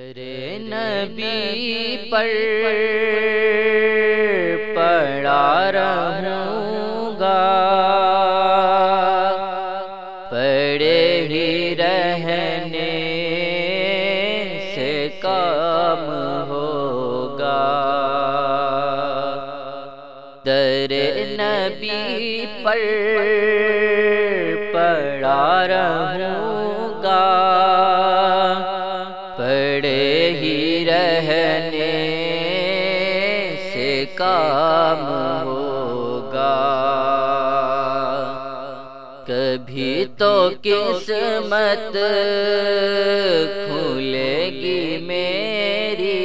در نبی پر پڑا رہوں گا، پڑے ہی رہنے سے کام ہوگا۔ در نبی پر پڑا رہوں گا، پڑے ہی رہنے سے کام ہوگا۔ کبھی تو قسمت کھلے گی میری،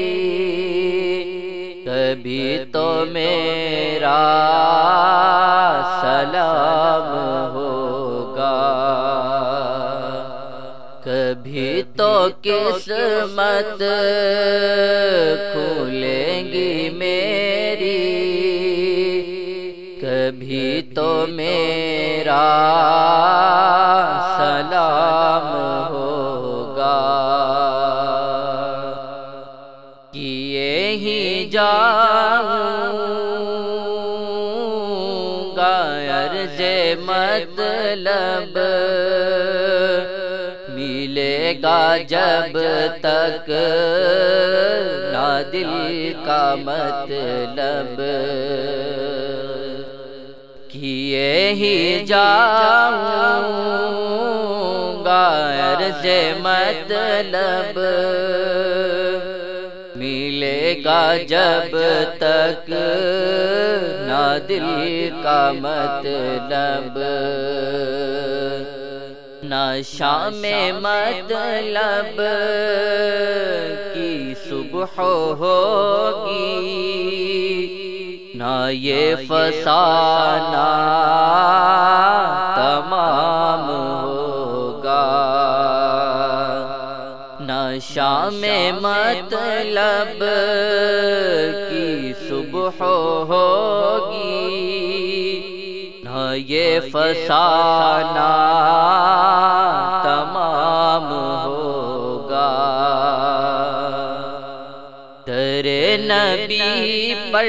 کبھی تو میرا سلام ہوگا، کبھی تو قسمت کھلیں گی میری، کبھی تو میرا سلام ہوگا۔ کیے ہی جاؤں گا عرض مطلب، ملے گا جب تک نہ دل کا مطلب۔ کیے ہی جاؤں گا عرض مطلب، ملے گا جب تک نہ دل کا مطلب۔ نہ شام مطلب کی صبح ہوگی، نہ یہ فسانہ تمام ہوگا۔ نہ شام مطلب کی صبح ہوگی، نہ یہ فسانہ تمام ہوگا۔ در نبی پر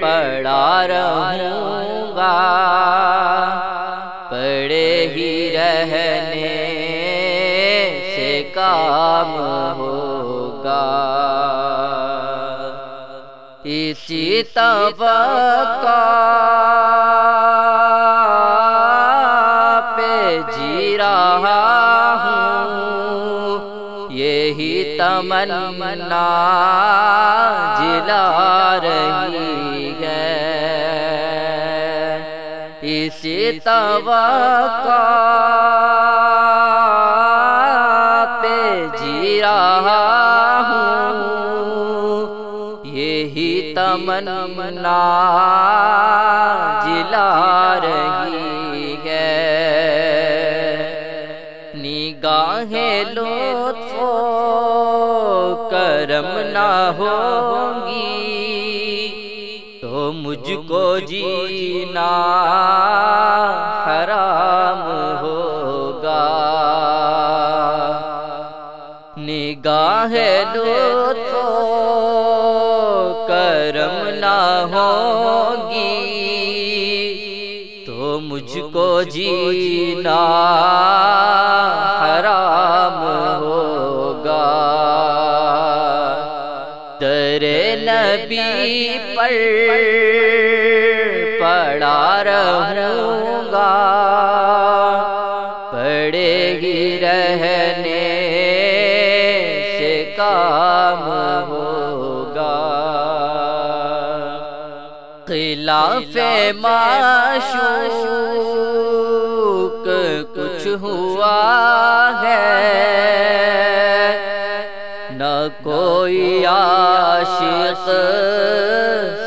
پڑا رہوں گا، پڑے ہی رہنے سے کام ہوگا۔ اسی توقع پہ جی رہا ہوں، یہی تمنا جلا رہی ہے۔ اسی توقع پہ جی رہا ہوں، یہی تمنا جلا رہی ہے۔ نگاہ لطف و کرم نہ ہوگی تو مجھ کو جینا حرام ہوگا۔ نگاہ لطف و کرم نہ ہوگی تو مجھ کو جینا حرام ہوگا۔ در نبی پر پڑا رہوں گا، پڑے ہی رہنے سے کام ہوگا۔ خلاف معشوق کچھ ہوا ہے، نہ کوئی عاشق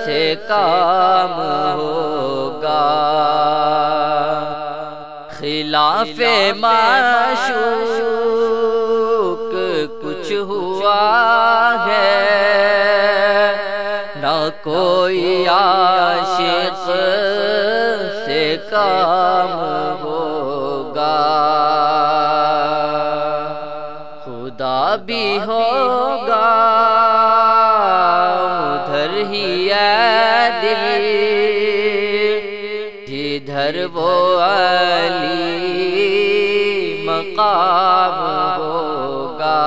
سے کام ہوگا۔ خلاف معشوق کچھ ہوا ہے، نہ کوئی عاشق سے کام ہوگا۔ خدا بھی ہوگا ادھر ہی ہے دل جدھر وہ علی مقام ہوگا،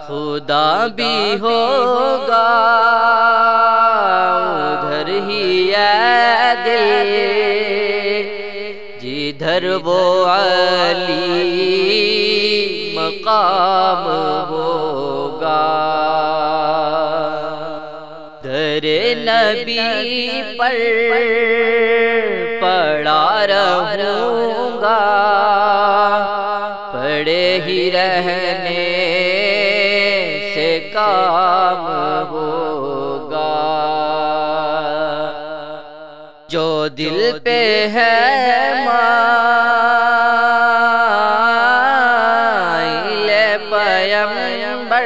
خدا بھی ہوگا ادھر ہی ہے دل جدھر وہ علی مقام ہوگا۔ در نبی پر پڑا رہوں گا، پڑے ہی رہنے سے کام ہوگا، جو دل پہ ہے مائل پیغمبر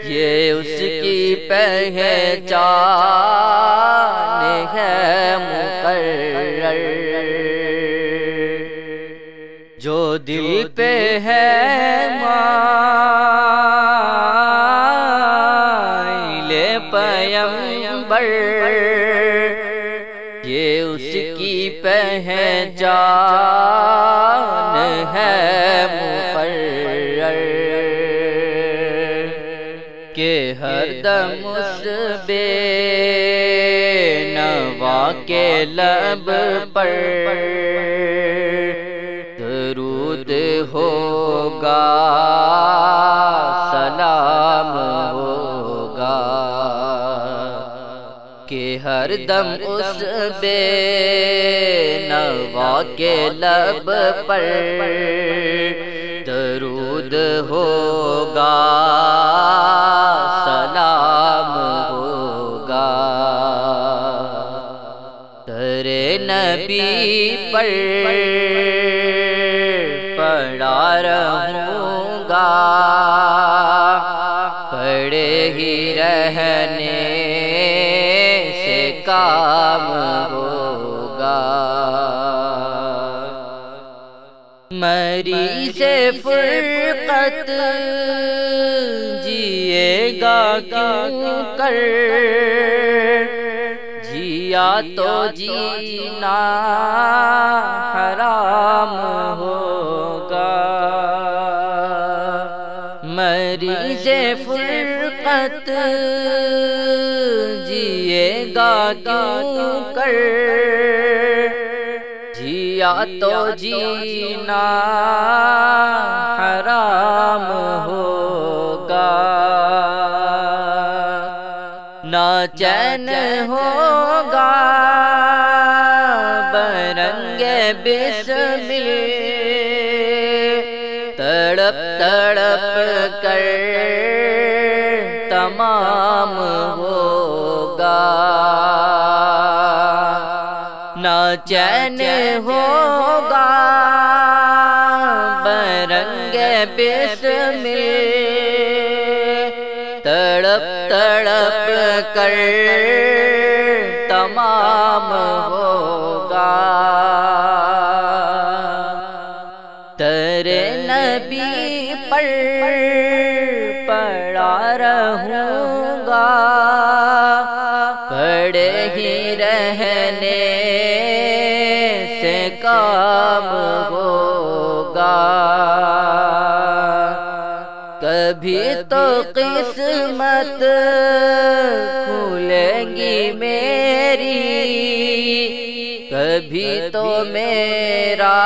یہ اس کی پہچان ہے مقرر، جو دل پہ ہے مائل پیغمبر یہ اس کی پہچان ہے مقرر، کہ ہر دم اس بے نوا کے لب پر درود ہوگا سلام ہوگا، کہ ہر دم اس بے نوا کے لب پر درود ہوگا سلام ہوگا، در نبی پر پڑا رہوں گا، پڑے ہی رہنے سے کام ہوگا، مریض فرقت جیے گا کیوں کر، جیا تو جینا حرام ہوگا، مریض فرقت جیے گا کیوں کر، جیا تو جینا حرام ہوگا، نہ چین ہوگا برنگ بسمل تڑپ تڑپ کر تمام ہوگا، نہ چین ہوگا برنگ بسمل تڑپ تڑپ کر تمام ہوگا، در نبی پر پڑا رہوں گا، پڑے ہی رہنے سے کام ہوگا، کبھی تو قسمت کھلے گی میری، کبھی تو میرا